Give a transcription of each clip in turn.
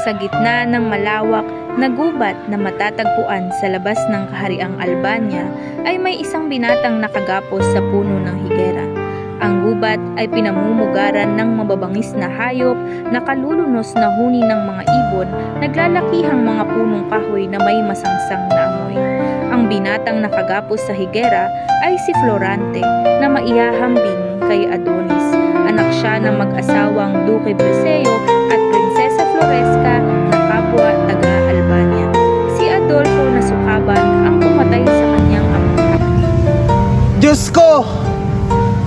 Sa gitna ng malawak na gubat na matatagpuan sa labas ng kahariang Albania ay may isang binatang nakagapos sa puno ng higera. Ang gubat ay pinamumugaran ng mababangis na hayop na kalulunos na huni ng mga ibon, naglalakihang mga punong kahoy na may masangsang na amoy. Ang binatang nakagapos sa higera ay si Florante na maihahambing kay Adonis. Anak siya ng mag-asawang Duque Briseo at Prinsesa Floresca na kapwa taga-Albania. Si Adolfo na sukaban ang pumatay sa kanyang amang. Diyos ko!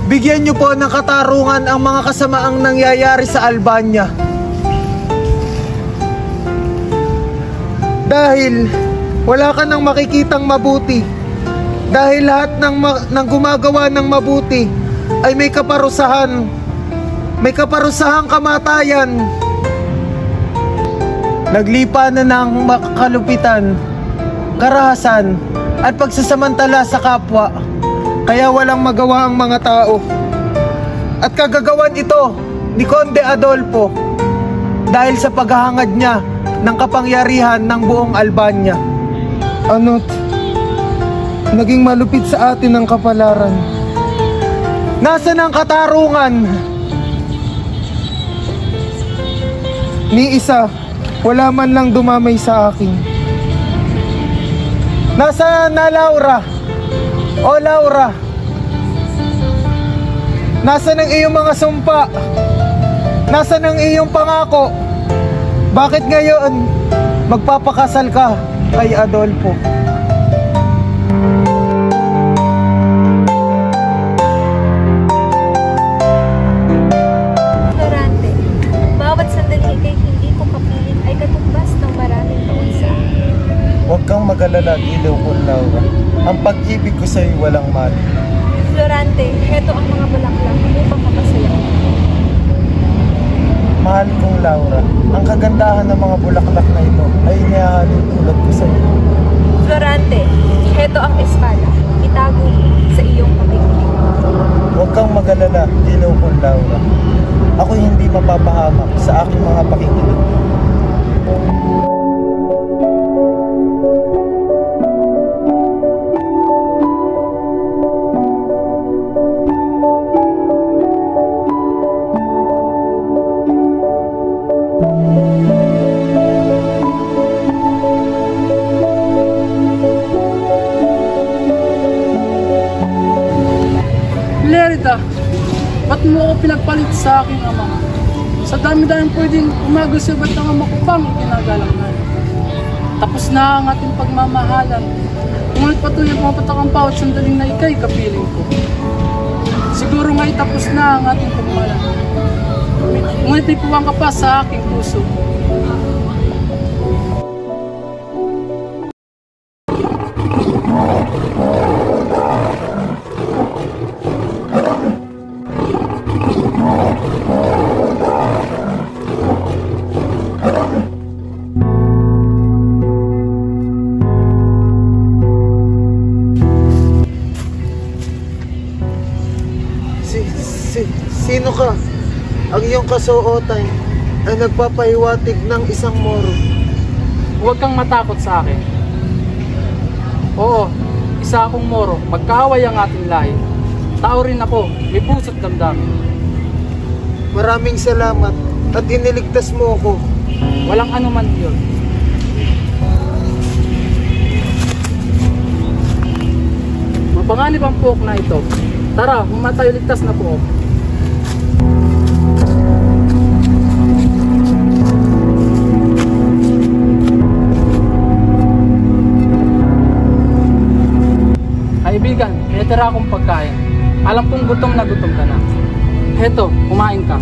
Bigyan niyo po ng katarungan ang mga kasamaang nangyayari sa Albania. Dahil wala ka nang makikitang mabuti. Dahil lahat ng gumagawa ng mabuti ay may kaparusahan. May kaparusahang kamatayan. Naglipa na ng makalupitan, karahasan at pagsasamantala sa kapwa. Kaya walang magawa ang mga tao. At kagagawan ito ni Conde Adolfo dahil sa paghahangad niya ng kapangyarihan ng buong Albania. Ano't naging malupit sa atin ang kapalaran. Nasaan ang katarungan? Ni isa, wala man lang dumamay sa akin. Nasaan na Laura? O Laura, nasaan ang iyong mga sumpa? Nasaan ang iyong pangako? Bakit ngayon magpapakasal ka kay Adolfo? Florante, bawat sandali kay hindi ko kapiling ay katumbas ng maraming taon sa akin. Huwag kang mag-alala, ilaw ko Laura. Ang pag-ibig ko sa'yo walang mali. Florante, heto ang mga bulaklak upang mapasaya. Mahal kong Laura, ang kagandahan ng mga bulaklak na ito ay inihahalin tulad ko sa'yo. Florante, heto ang espada. Itago sa iyong pakikinig. Huwag kang mag-alala, ilaw ko Laura. Ako hindi mapapahamak sa aking mga pakikinig. Lerida, ba't mo ako pinagpalit sa aking ama? Sa dami-dami pwedeng umago sa ba't ng ama ko pang ikinagalang na. Tapos na ang ating pagmamahalan. Ngunit patuloy pumapatak ang bawat sandaling na ikay kapiling ko. Siguro nga'y tapos na ang ating pagmamahalan. Ngunit may puwang ka pa sa aking puso. Ang iyong kasuotan ay nagpapahiwatig ng isang Moro. Huwag kang matakot sa akin. Oo, isa akong Moro. Magkaaway ang ating lahi. Tao rin ako, may puso't damdamin. Maraming salamat at iniligtas mo ako. Walang anuman yun. Mapanganib ang puok na ito. Tara, humatay, ligtas na po. Kaibigan, may tira akong pagkain. Alam kong gutom na gutom ka na. Heto, kumain ka.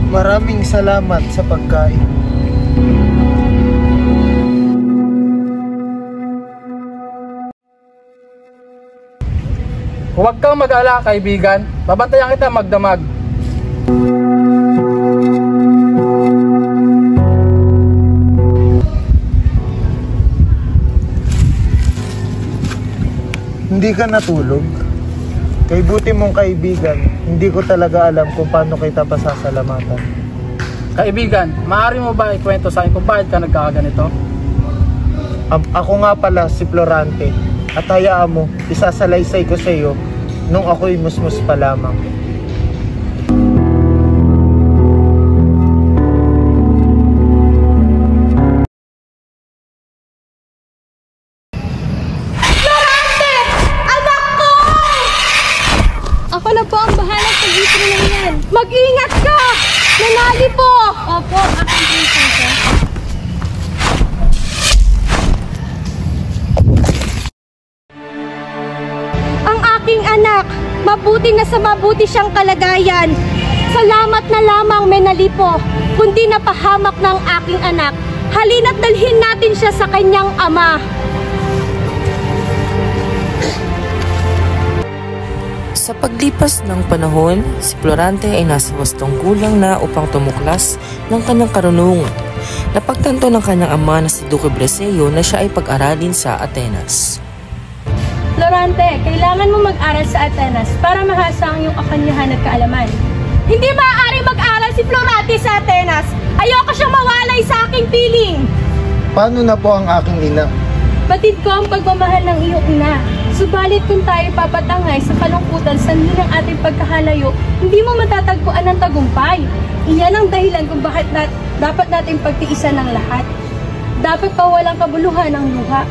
Maraming salamat sa pagkain. Huwag kang mag-alala, kaibigan. Babantayan kita magdamag. Hindi ka natulog? Kay buti mong kaibigan, hindi ko talaga alam kung paano kita pasasalamatan. Kaibigan, maaari mo ba ikwento sa akin kung bakit ka nagkakaganito? Ako nga pala si Florante. At hayaan mo, isasalaysay ko sa iyo nung ako'y musmus pa lamang. Ako na po ang bahala sa gitro ng yan. Mag-ingat ka! Nanali po! Opo, aking prinsesa. Ang aking anak, mabuti na sa mabuti siyang kalagayan. Salamat na lamang, Menalipo, kundi napahamak ng aking anak. Halina't dalhin natin siya sa kanyang ama. Sa paglipas ng panahon, si Florante ay nasa wastong gulang na upang tumuklas ng kanyang karunungan. Napagtanto ng kanyang ama na si Duque Brescio na siya ay pag-aralin sa Atenas. Florante, kailangan mo mag-aral sa Atenas para mahasa ang iyong kakanyahan at kaalaman. Hindi maaari mag-aral si Florante sa Atenas! Ayoko siyang mawalay sa aking piling! Paano na po ang aking ina? Batid ko ang pagmamahal ng iyong ina. Subalit kung tayo papatangay sa kalungkutan sanhi ng ating pagkakalayo, hindi mo matatagpuan ang tagumpay. Iyan ang dahilan kung bakit dapat nating pagtiisan ng lahat. Dapat pa walang kabuluhan ang luha.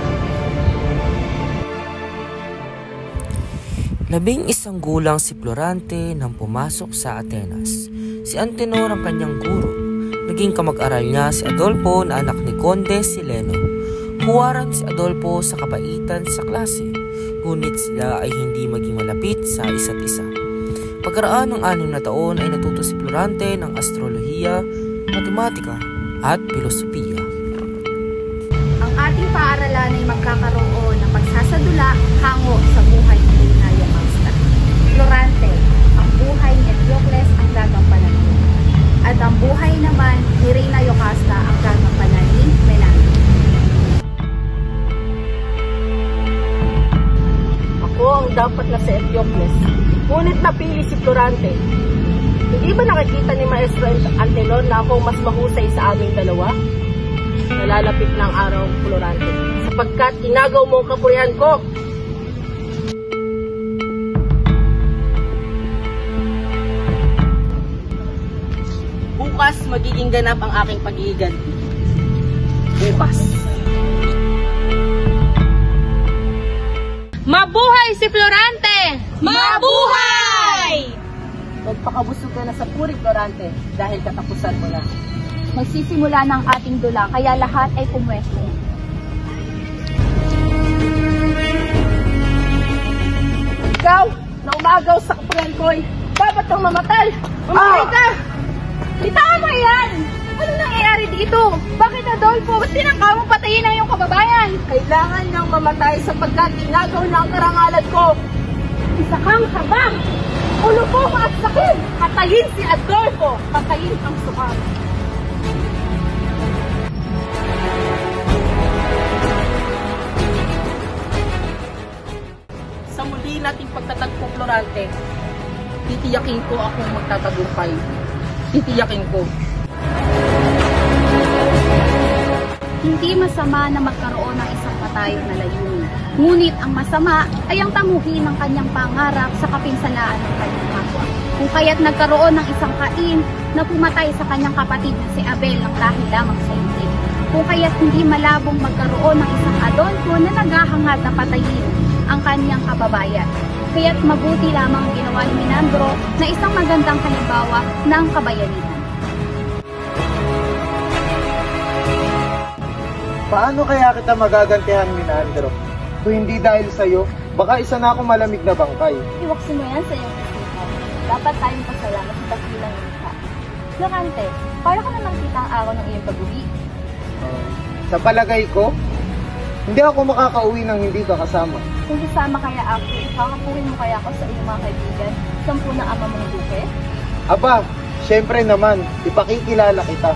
11 gulang si Florante nang pumasok sa Atenas. Si Antenor ang kanyang guro. Naging kamag-aral niya si Adolfo na anak ni Conde Sileno. Huwaran si Adolfo sa kabaitan sa klase, ngunit sila ay hindi maging malapit sa isa't isa. Pagkaraan ng 6 na taon ay natuto si Florante ng astrolohiya, matematika at filosofiya. Ang ating paaralan ay magkakaroon ng pagsasadula hango sa buhay ni Reyna Yocasta. Florante, ang buhay ni Diocles ang gagampanan mo. At ang buhay naman ni Reyna Yocasta ang gagampanan ni Menandro. Ako ang dapat na sa Diocles, ngunit napili si Florante. Hindi ba nakikita ni Maestro Antenor na ako mas mahusay sa aming dalawa? Nalalapit na ang araw, Florante, sapagkat inagaw mo ang kapurihan ko. Bukas magiging ganap ang aking paghihiganti. Bukas. Mabuhay si Florante! Mabuhay! Magpakabusog ka na sa puri, Florante, dahil katapusan mo na. Magsisimula ng ating dula, kaya lahat ay pumwesto. Ikaw, na umagaw sa kapurihan ko'y dapat kang mamatay! Mamatay ka! Bitawan mo yan! Ano nangyayari dito? Bakit, Adolfo? Ba't tinangka mo patayin ang iyong kababayan? Kailangan niyang mamatay sapagkat inagaw na ang karangalan ko. Isa kang habang! Ulo ko at sakit! Patayin si Adolfo! Patayin ang sukam! Sa muli nating pagtatagpo, Florante, Florante, titiyakin ko akong magtatagumpay. Titiyakin ko. Hindi masama na magkaroon ng isang patayo na layunin. Ngunit ang masama ay ang tanguhin ng kanyang pangarap sa kapinsalaan ng kanyang kapwa. Kung kaya't nagkaroon ng isang Cain na pumatay sa kanyang kapatid na si Abel ng dahil lamang sa inggit. Kung kaya't hindi malabong magkaroon ng isang Adolfo na naghahangad na patayin ang kanyang kababayan. Kaya't mabuti lamang ginawa ni Menandro na isang magandang halimbawa ng kabayanihan. Paano kaya kita magagantihan, Menandro? Kung hindi dahil sa'yo, baka isa na akong malamig na bangkay. Iwaksin mo yan sa iyong isipan. Dapat tayong pasalamat sa dakilang ika. Florante, para ka naman kita ang araw ng iyong pag-uwi. Sa palagay ko, hindi ako makakauwi nang hindi ka kasama. Kung kasama kaya ako, kakapuhin mo kaya ako sa iyong mga kaibigan, 10 na ama mong duke? Aba, syempre naman, ipakikilala kita.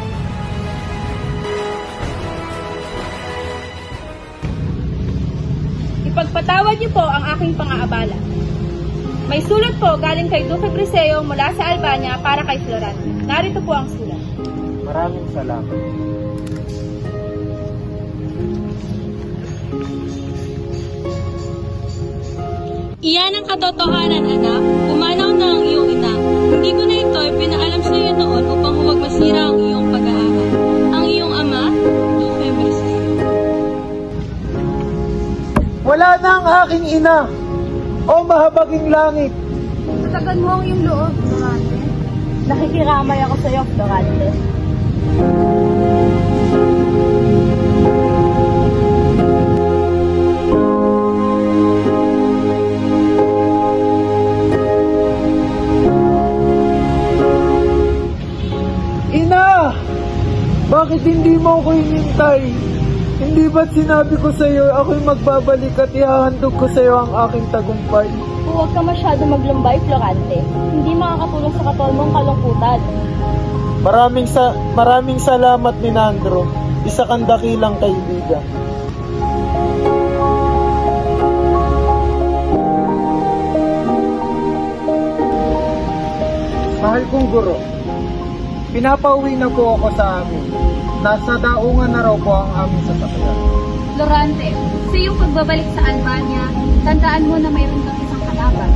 Ipagpatawad niyo po ang aking pang-aabala. May sulat po galing kay Duque Preseo mula sa Albania para kay Florante. Narito po ang sulat. Maraming salamat. Iyan ang katotohanan, anak. Pumanaw na ang iyong ina. Hindi ko na ito pinaalam sa iyo noon upang huwag masira ang iyong pag-aaral. Ang iyong ama, Duque Preseo. Wala na ang aking ina! O mahabaging langit! Tatagan mo ang iyong loob, Florante. Nakikiramay ako sa iyo, Florante. Ina! Bakit hindi mo ako hinintay? Hindi ba't sinabi ko sa iyo ako'y magbabalik at ihahandog ko sa iyo ang aking tagumpay? Huwag ka masyado maglumbay, Florante. Hindi makakatulong sa katawan mong kalungkutan. Maraming salamat, Menandro. Isa kang dakilang kaibigan. Mahal kong guro, pinapauwi na po ako sa amin. Nasa daungan na raw po ang aming sasakyan. Florante, sa iyong pagbabalik sa Albania, tandaan mo na mayroon kang isang kalaban.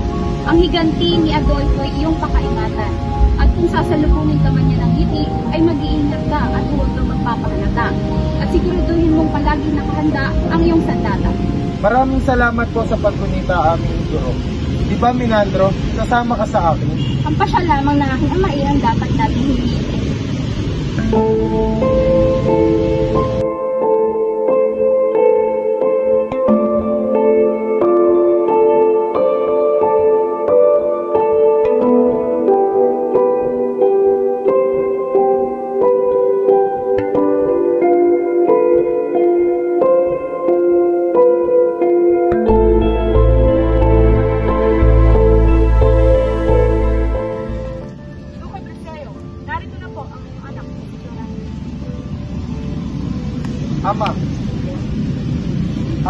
Ang higanti ni Adolfo ay iyong pakaingatan. At kung sasalubungin ka man niya ng ngiti, ay mag-iingat ka at huwag kang magpapahalata. At siguraduhin mong palagi nakahanda ang iyong sandata. Maraming salamat po sa paggunita aming guro. Di ba, Menandro, sasama ka sa akin? Ang pasya lamang ng aking ama ang dapat natin hingin.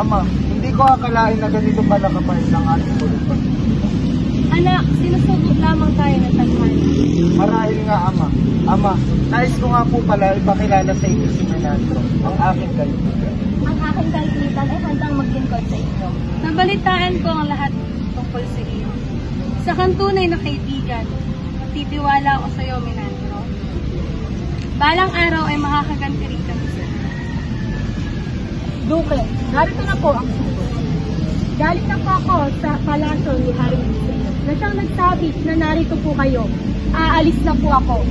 Ama, hindi ko akalain na ganito pala kapahit ng ating pulupag. Anak, sinusubok lamang tayo ng tadhana. Marahil nga, Ama. Ama, nais ko nga po pala ipakilala sa inyo si Menandro, ang aking kaibigan. Ang aking kaibigan ay handang maglingkod sa inyo. Nabalitaan ko ang lahat tungkol sa iyo. Sa kang tunay na kaibigan, magtitiwala ako sa iyo, Menandro. Balang araw ay makakaganti rin kami sa iyo. Duque, narito na po ang sulat. Galing na po ako sa palasyo ni Haring Preseo na siyang nagsabi na narito po kayo. Aalis na po ako.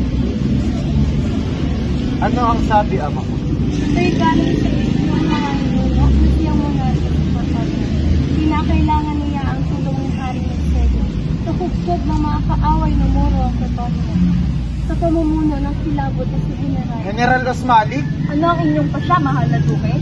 Ano ang sabi, Ama ko? Ito'y galing sa isang mga ninuno na siyang mga kinakailangan niya ang tulong ni Haring Preseo sa hugtod ng mga kaaway na Moro sa Tonyo sa pamumuno ng silabot na si General Osmalik? Ano ang inyong pasya, mahal na Duque?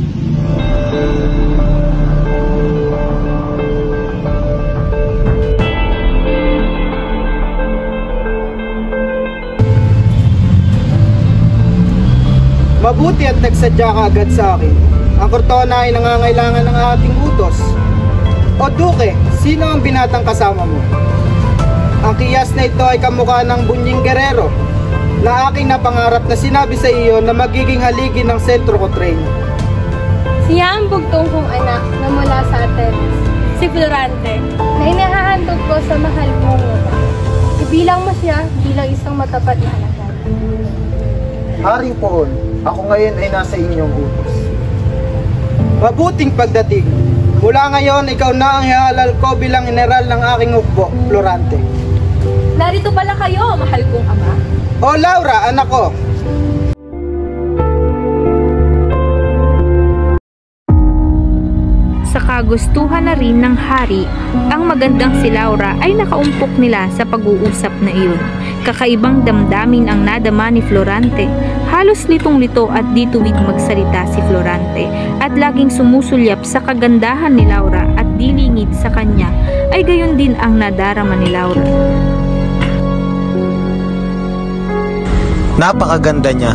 Mabuti at nagsadya ka agad sa akin. Ang Cortona ay nangangailangan ng ating utos. O Duque, sino ang binatang kasama mo? ang kiyas na ito ay kamukha ng Bunying Guerrero na aking napangarap na sinabi sa iyo na magiging haligi ng sentro ko train. Siya ang bugtong kong anak na mula sa Atenas, si Florante, na inahahandog ko sa mahal mong lupa. Ibilang mo siya bilang isang matapat na alagad. Haring Poon, ako ngayon ay nasa inyong utos. Mabuting pagdating. Mula ngayon, ikaw na ang hihalal ko bilang general ng aking hukbo, Florante. Narito pala kayo, mahal kong ama. O Laura, anak ko. Sa kagustuhan na rin ng hari, ang magandang si Laura ay nakaumpok nila sa pag-uusap na iyon. Kakaibang damdamin ang nadama ni Florante. Halos litong-lito at dituwid magsalita si Florante at laging sumusulyap sa kagandahan ni Laura at dilingid sa kanya ay gayon din ang nadarama ni Laura. Napakaganda niya.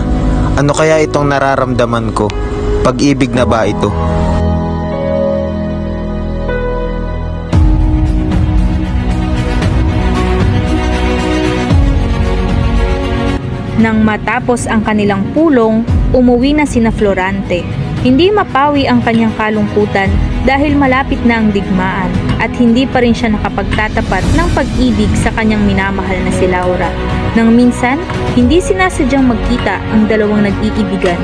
Ano kaya itong nararamdaman ko? Pag-ibig na ba ito? Nang matapos ang kanilang pulong, umuwi na sina Florante. Hindi mapawi ang kanyang kalungkutan dahil malapit na ang digmaan at hindi pa rin siya nakapagtatapat ng pag-ibig sa kanyang minamahal na si Laura. Nang minsan, hindi sinasadyang magkita ang dalawang nag-iibigan.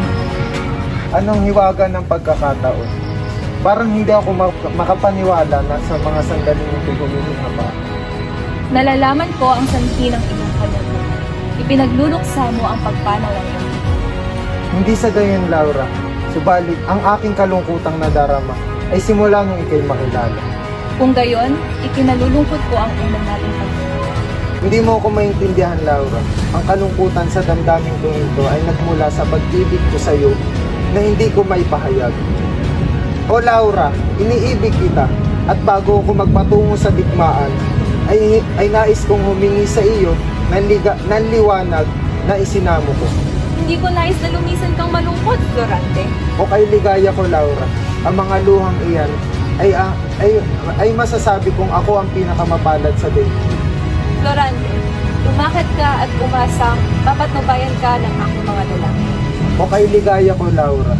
Anong hiwaga ng pagkakataon? Parang hindi ako makapaniwala na sa mga sandaling ito humihinga pa. Nalalaman ko ang sanhi ng iyong kaluluwa. Ipinagluluksa mo ang pagpanaw ng iyong ito. Hindi sa gayon, Laura. Subalit, ang aking kalungkutang nadarama ay simula nung ikay makilala. Kung gayon, ikinalulungkot ko ang unang nating pagkakataon. Hindi mo ako maintindihan, Laura. Ang kalungkutan sa damdamin kong ito ay nagmula sa pag-ibig ko sa iyo na hindi ko maipahayag. O Laura, iniibig kita at bago ako magpatungo sa digmaan, ay nais kong humingi sa iyo ng liwanag na isinamo ko. Hindi ko nais na lumisan kang malungkot, Florante. O kay ligaya ko, Laura, ang mga luhang iyan ay masasabi kong ako ang pinakamapalad sa daigdig. Florante, umakit ka at umasang papatnubayan ka ng aking mga lalaki. O kay ligaya ko, Laura,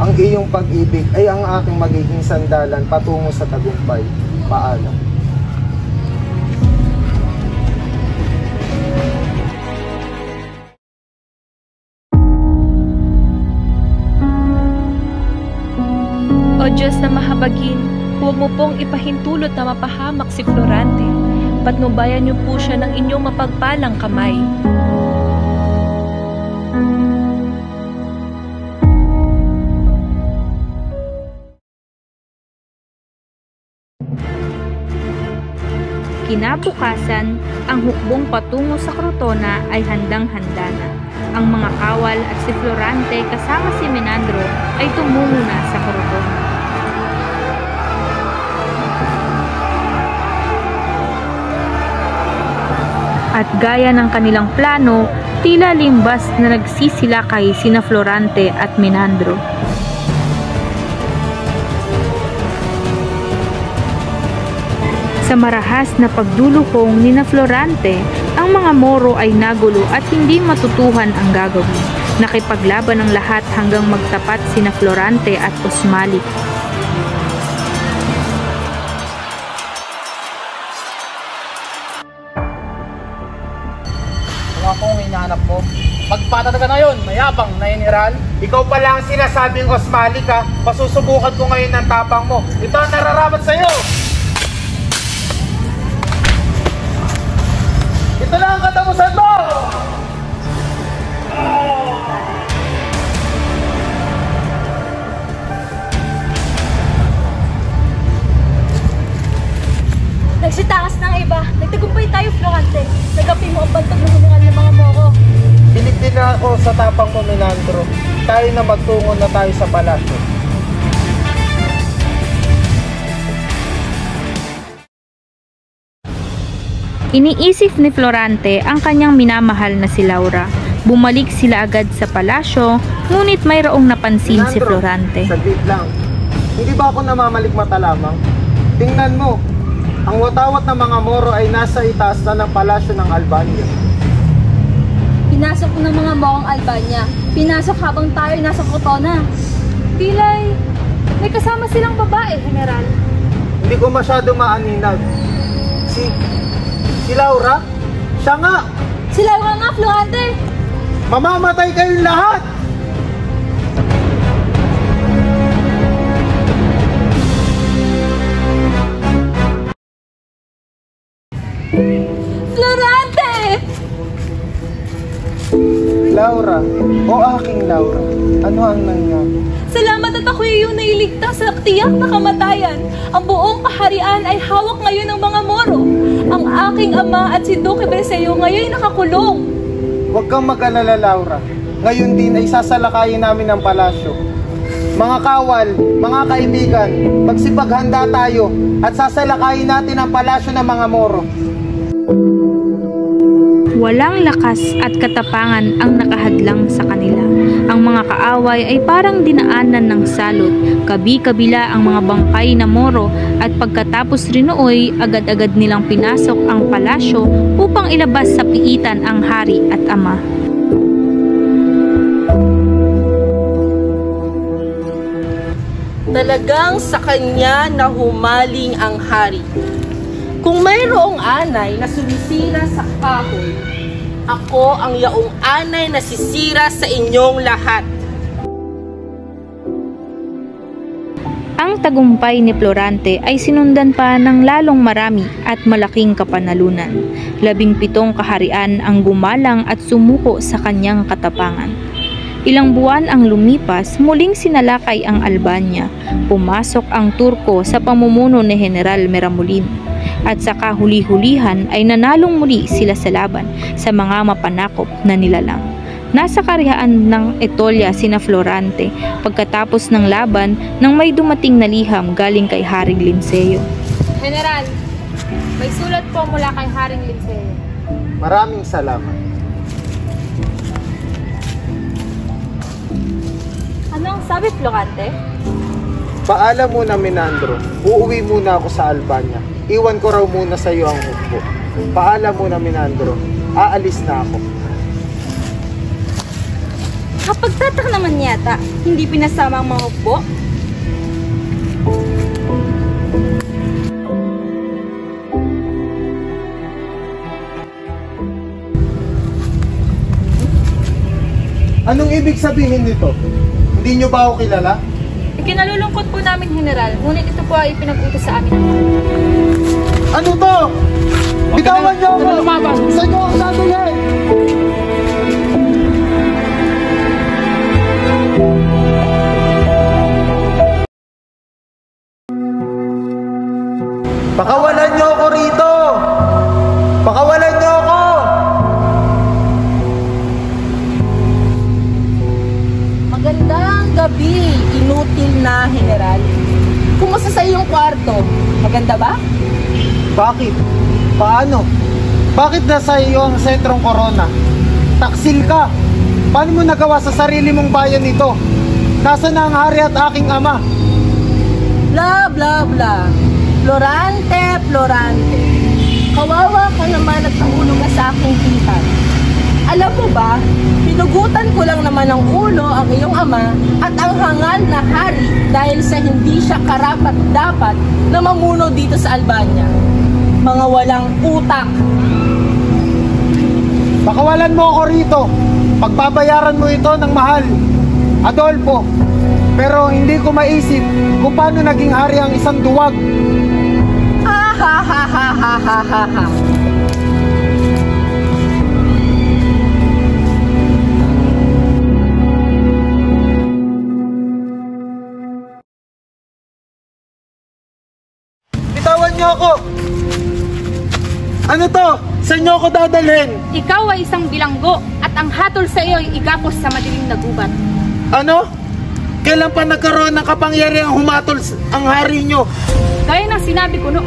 ang iyong pag-ibig ay ang aking magiging sandalan patungo sa tagumpay. Paalam. O Diyos na mahabagin, huwag mo pong ipahintulot na mapahamak si Florante. Patnubayan niyo po siya ng inyong mapagpalang kamay. Kinabukasan, ang hukbong patungo sa Crotona ay handang-handa na. Ang mga kawal at si Florante kasama si Menandro ay tumungo na sa Crotona. At gaya ng kanilang plano, tila limbas na nagsisilakay sina Florante at Menandro. Sa marahas na pagduluhong ni na Florante, ang mga Moro ay nagulo at hindi matutuhan ang gagawin. Nakipaglaban ang lahat hanggang magtapat sina Florante at Osmalik. Kung ako ang hinahanap mo, magpatata ka na yun, mayabang na general. Ikaw pala ang sinasabing Osmalik ha. Pasusubukan ko ngayon ng tapang mo. Ito ang nararapat sa'yo. Ito lang ang katapusan mo! Nagsitakas ng iba. Nagtagumpay tayo, Florante. Nagapi mo ang bantog ng hiningal ng mga Moro. Piligtin na ako sa tapang mo, Menandro. Tayo na magtungo na tayo sa palasyo. Iniisip ni Florante ang kanyang minamahal na si Laura. Bumalik sila agad sa palasyo, ngunit mayroong napansin si Florante. Saglit lang. Hindi ba ako namamalikmata lamang? Tingnan mo, Ang watawat ng mga Moro ay nasa itaas na ng palasyo ng Albania. Pinasok ng mga Morong Albania. Pinasok habang tayo nasa Cortona. Pilay, may kasama silang babae, General. Hindi ko masyado maaninag. Si Laura? Siya nga! Si Laura nga, Florante! Mamamatay kayong lahat! Florante! Laura, o aking Laura, ano ang nangyari? Salamat at ako'y iyong nailigtas sa tiyak na kamatayan. Ang buong kaharian ay hawak ngayon ng mga Moro. Ang aking ama at si Duque Brescio ngayon nakakulong. Huwag kang mag-alala, Laura. Ngayon din ay sasalakayin namin ang palasyo. Mga kawal, mga kaibigan, magsipaghanda tayo at sasalakayin natin ang palasyo ng mga Moro. Walang lakas at katapangan ang nakahadlang sa kanila. Ang mga kaaway ay parang dinaanan ng salot, kabi-kabila ang mga bangkay na Moro at pagkatapos rin nooy agad-agad nilang pinasok ang palasyo upang ilabas sa piitan ang hari at ama. Talagang sa kanya na humaling ang hari. Kung mayroong anay na sumisira sa kahoy, ako ang yaong anay na sisira sa inyong lahat. Ang tagumpay ni Florante ay sinundan pa ng lalong marami at malaking kapanalunan. 17 kaharian ang gumalang at sumuko sa kanyang katapangan. Ilang buwan ang lumipas, muling sinalakay ang Albania. Pumasok ang Turko sa pamumuno ni General Miramolim. At sa kahuli-hulihan ay nanalong muli sila sa laban sa mga mapanakop na nilalang. Nasa karihaan ng Etolya sina Florante pagkatapos ng laban nang may dumating na liham galing kay Haring Linceo. General, may sulat po mula kay Haring Linceo. Maraming salamat. Anong sabi, Florante? Paalam muna, Menandro. Uuwi muna ako sa Albania. Iwan ko raw muna sa iyo ang hukbo. Paalam muna, Menandro. Aalis na ako. Kapag tatak naman yata, hindi pinasama ang mga hukbo? Anong ibig sabihin nito? Hindi nyo ba ako kilala? Ikinalulungkot po namin, General, ngunit ito po ay pinag-utos sa amin. Ano to? Bitawan niyo ako! Sa inyo ang sabihin! Pakawalan niyo ako rito! Pakawalan niyo ako! Magandang gabi, inutil na General. Kumusta sa iyong kwarto? Maganda ba? Bakit? Paano? Bakit nasa iyo ang sentrong Corona? Taksil ka! Paano mo nagawa sa sarili mong bayan ito? Nasaan na ang hari at aking ama? Bla bla bla. Florante, Florante. Kawawa ka naman at nahulog ka sa aking pihan. Alam mo ba, pinugutan ko lang naman ng ulo ang iyong ama at ang hangal na hari dahil sa hindi siya karapat-dapat na mamuno dito sa Albania. Mga walang utak. Pakawalan mo ako rito. Pagbabayaran mo ito ng mahal, Adolfo. Pero hindi ko maisip kung paano naging hari ang isang duwag. Ha ha ha ha ha ha ha ha. Bitawan niyo ako! Ano to? Saan niyo ako dadalhin? Ikaw ay isang bilanggo at ang hatol sa iyo ay igapos sa madilim na gubat. Ano? Kailan pa nagkaroon ng kapangyarihang humatol ang hari niyo? Gaya ng sinabi ko noon,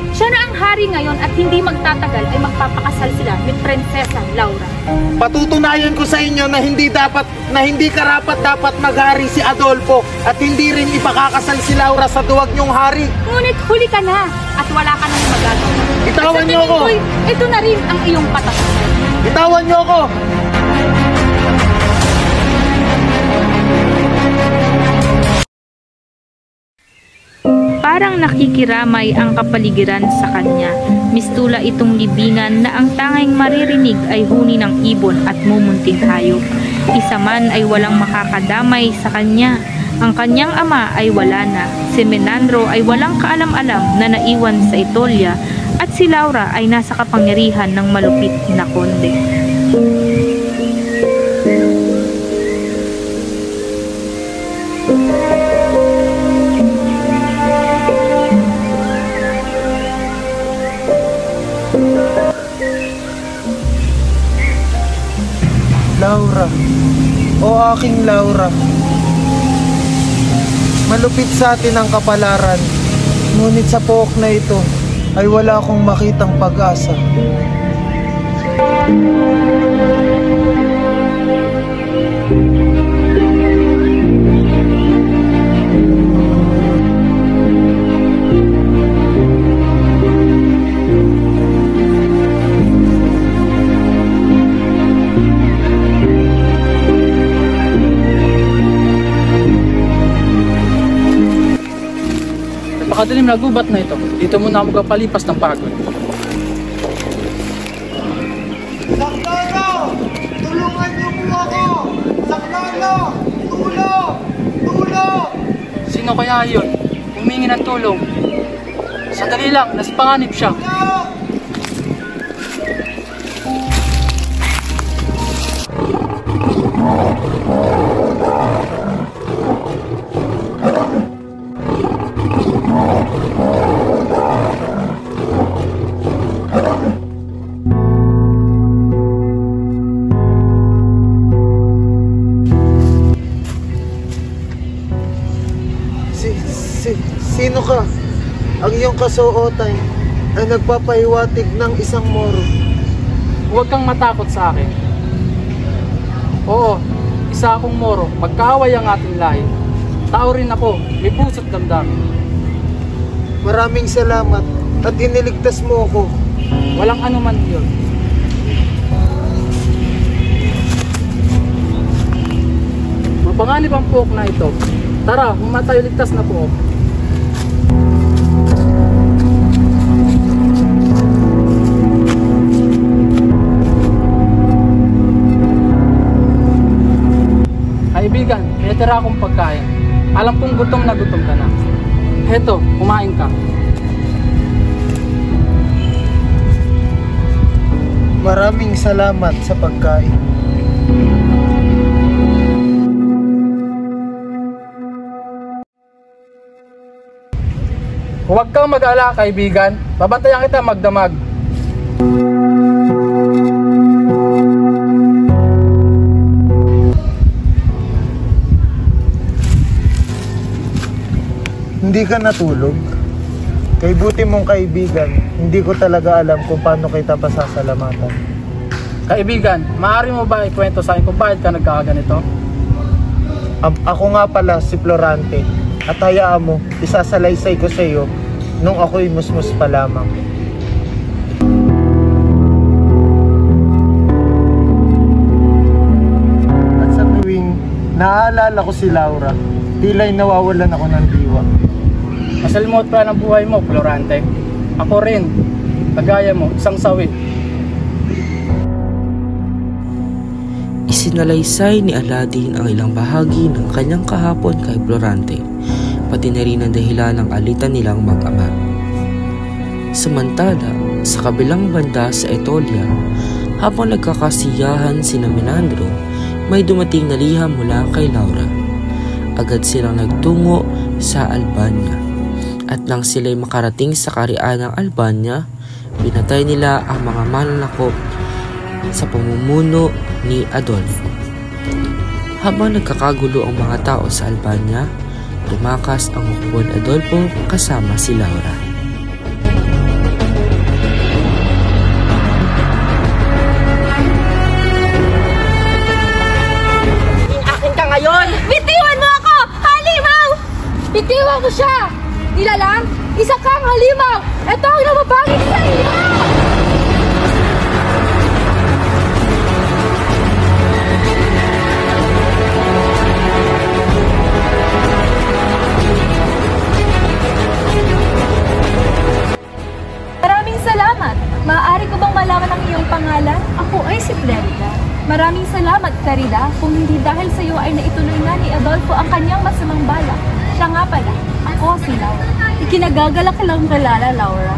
siya na ang hari ngayon at hindi magtatagal ay magpapakasal sila ni Prinsesa Laura. Patutunayan ko sa inyo na hindi karapat-dapat maghari si Adolfo at hindi rin ipakakasal si Laura sa duwag niyong hari. Ngunit huli ka na at wala ka nang magagawa. Bitawan niyo ako! Ito na rin ang iyong katapusan. Bitawan niyo ako! Parang nakikiramay ang kapaligiran sa kanya. Mistula itong libingan na ang tanging maririnig ay huni ng ibon at mumunting hayop. Isa man ay walang makakadamay sa kanya. Ang kanyang ama ay wala na. Si Menandro ay walang kaalam-alam na naiwan sa Etolia at si Laura ay nasa kapangyarihan ng malupit na konde. Laura, o aking Laura, malupit sa atin ang kapalaran, ngunit sa pook na ito ay wala akong makitang pag-asa. Napakadilim na gubat na ito. Dito muna ako magpalipas ng pagod. Saklolo! Tulungan niyo po ako! Saklolo! Tulong! Tulong! Sino kaya yun? Humingi ng tulong. Sandali lang, nasa panganib siya. Sino ka? Ang iyong kasuotan ay nagpapahiwatig ng isang Moro. Huwag kang matakot sa akin. Oo, isa akong Moro. Magkaaway ang ating lahi. Tao rin ako, may puso't damdamin. Maraming salamat at iniligtas mo ako. Walang anuman yun. Mapanganib ang puok na ito. Tara, humatayo, ligtas na po. Kaibigan, may tira akong pagkain. Alam kong gutom na gutom ka na. Heto, kumain ka. Maraming salamat sa pagkain. Huwag kang mag-alala, kaibigan. Babantayan kita magdamag. Hindi ka natulog? Kay buti mong kaibigan, hindi ko talaga alam kung paano kita pasasalamatan. Kaibigan, maaari mo ba ikwento sa akin kung bakit ka nagkakaganito? Ako nga pala si Florante at hayaan mo, isasalaysay ko sa iyo nung ako'y musmus pa lamang. At sa tuwing naaalala ko si Laura, tila'y nawawalan ako ng diwa. Masalimuot pa ng buhay mo, Florante. Ako rin, kagaya mo, isang sawi. Isinalaysay ni Aladdin ang ilang bahagi ng kanyang kahapon kay Florante, pati na rin ang dahilan ng alitan nilang mag-ama. Samantala, sa kabilang banda sa Etolia, habang nagkakasiyahan sina Menandro, may dumating na liham mula kay Laura. Agad silang nagtungo sa Albania. At nang sila'y makarating sa kaharian ng Albania, pinatay nila ang mga mananakop sa pamumuno ni Adolfo. Habang nagkakagulo ang mga tao sa Albania, tumakas ang hukbon Adolfo kasama si Laura. Bitiwan mo siya! Nilalang, isa kang halimaw! Ito ang namabagay sa iyo! Maraming salamat. Maaari ko bang malaman ang iyong pangalan? Ako ay si Clarida. Maraming salamat, Clarida. Kung hindi dahil sa iyo ay naituloy na ni Adolfo ang kanyang masamang balak. Siya nga pala, ako si Laura. Ikinagagalak lang kilala, Laura.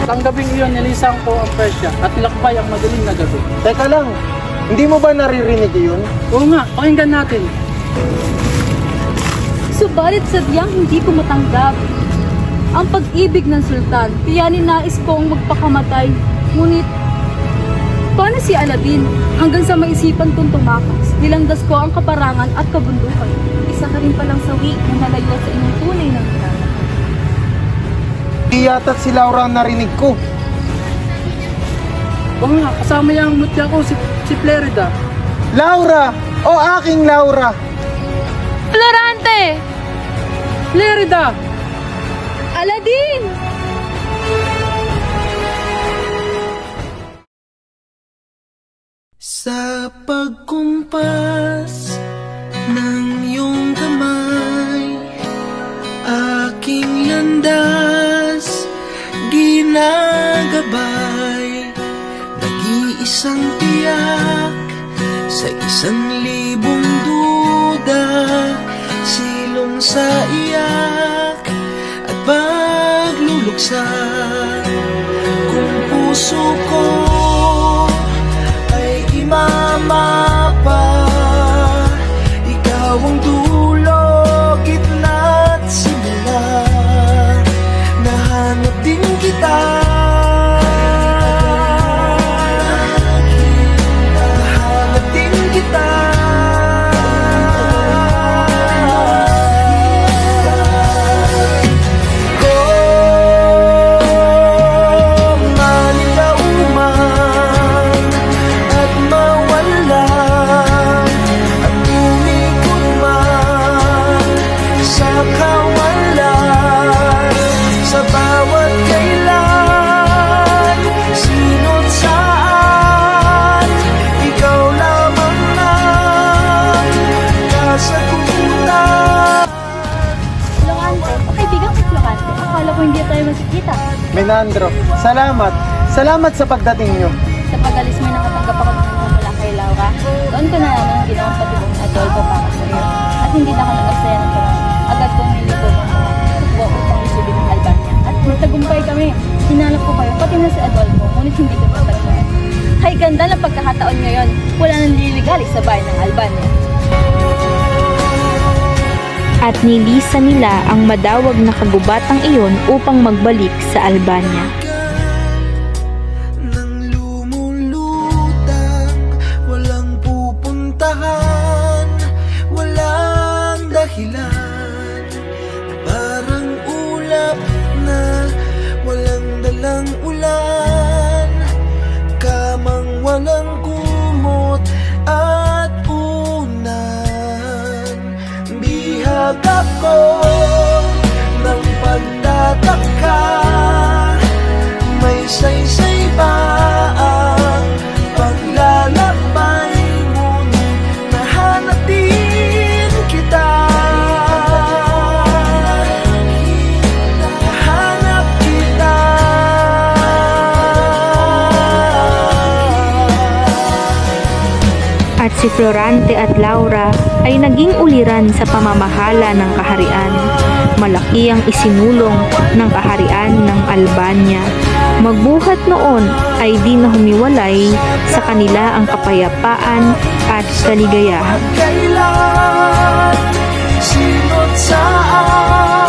Ang gabing iyon, nilisang ko ang presya at lakbay ang madaling na gabi. Teka lang, hindi mo ba naririnig yun? Oo nga, pakinggan natin. Subalit sadyang hindi ko matanggap ang pag-ibig ng sultan. Kaya ninais kong magpakamatay. Ngunit, paano si Aladdin? Hanggang sa maisipan kong tumakas. Nilangdas ko ang kaparangan at kabundukan. Isa ka rin palang sawi na nalayo sa inyong tunay ng hirap. Di yata't si Laura ang narinig ko. Oo nga, kasama niya ang mutya ko, si Clarida. Laura! O aking Laura! Florante! Clarida! Aladdin! Sa pagkumpas ng iyong kamay, aking landas ginagabay. Nag-iisang tiyak sa 1,000 duda, silong sa iyak at pagluluksa. Kung puso ko ay imamapa, ikaw ang dulo, gitna at simula. Nahanap din kita, nahanap din kita. Menandro, salamat. Salamat sa pagdating nyo. Sa pag-alis mo, nakatanggap ako ng mula kay Laura. Doon ko na naman ang ginawang patibong Adolfo para sa iyo. At hindi na ako nag-asaya ng parang. Agad kong niligo ng mga tukwa upang isubin ng Albania. At nagtagumpay kami. Hinanap ko kayo, pati na si Adolfo, ngunit hindi ko matagpuan. Hay ganda ng pagkakataon ngayon. Wala nang liligali sa bayan ng Albania. At nilisa nila ang madawag na kagubatang iyon upang magbalik sa Albania. Nang lumulutang, walang pupuntahan, walang dahilan. Parang ulap na walang dalang ulan, kamang walang kumot at bihag ako ng pagtataka. May saysay ba ang paglalakbay, ngunit nahanap din kita. Nahanap kita. At si Florante at Laura ay naging uliran sa pamamahala ng kaharian. Malaki ang isinulong ng kaharian ng Albania. Magbuhat noon ay di na humiwalay sa kanila ang kapayapaan at kaligayahan. Kailan, sino't saan